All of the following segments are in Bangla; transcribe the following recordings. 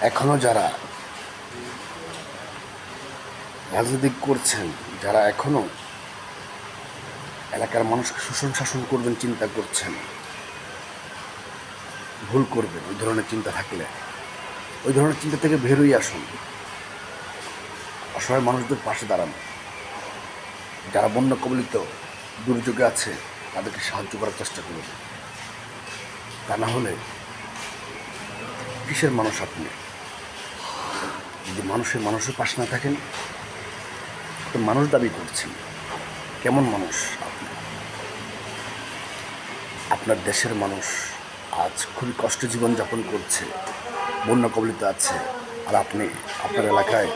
এখনও যারা রাজনীতি করছেন, যারা এখনও এলাকার মানুষকে শোষণ শাসন করবেন চিন্তা করছেন, ভুল করবেন। ওই ধরনের চিন্তা থাকলে ওই ধরনের চিন্তা থেকে বেরোই আসুন, অসহায় মানুষদের পাশে দাঁড়ান। যারা বন্যা কবলিত দুর্যোগে আছে তাদেরকে সাহায্য করার চেষ্টা করুন। তা না হলে কিসের মানুষ আপনি? যদি মানুষের পাশে না থাকেন তো মানুষ দাবি করছেন, কেমন মানুষ আপনি? আপনার দেশের মানুষ আজ খুবই কষ্টে জীবনযাপন করছে, বন্যা কবলিত আছে, আর আপনি আপনার এলাকায়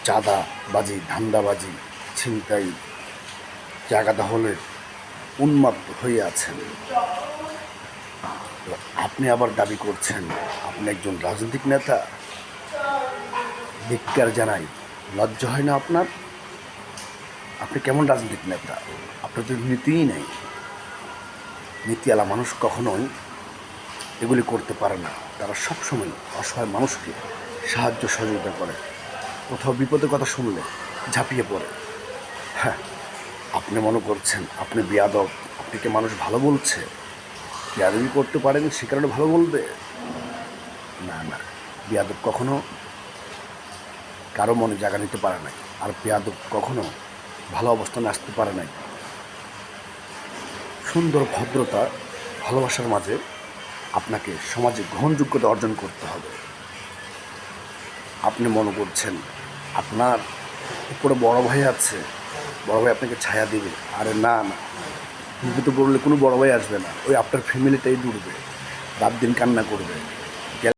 চাঁদাবাজি, ধান্দাবাজি, ছিনতাই, জায়গা দখলের উন্মাদ হয়ে আছেন। তো আপনি আবার দাবি করছেন আপনি একজন রাজনৈতিক নেতা? ধিক্কার জানাই, লজ্জা হয় না আপনার? আপনি কেমন রাজনৈতিক নেতা? আপনার তো নীতিই নেই। নীতিওয়ালা মানুষ কখনোই এগুলি করতে পারে না। তারা সবসময় অসহায় মানুষকে সাহায্য সহযোগিতা করে, কোথাও বিপদের কথা শুনলে ঝাঁপিয়ে পড়ে। হ্যাঁ, আপনি মনে করছেন আপনি বেয়াদব, আপনাকে মানুষ ভালো বলছে, বেয়াদবি করতে পারেন সে কারণে ভালো বলবে? না না, বেয়াদব কখনো কারো মনে জায়গা নিতে পারে নাই, আর বেয়াদব কখনো ভালো অবস্থানে আসতে পারে নাই। সুন্দর ভদ্রতা, ভালোবাসার মাঝে আপনাকে সমাজে গ্রহণযোগ্যতা অর্জন করতে হবে। আপনি মনে করছেন আপনার উপরে বড় ভাই আছে, বড় ভাই আপনাকে ছায়া দেবে? আরে না না, বিপদে পড়লে কোনো বড় ভাই আসবে না, ওই আপনার ফ্যামিলিটাই দূরবে, রাত দিন কান্না করবে।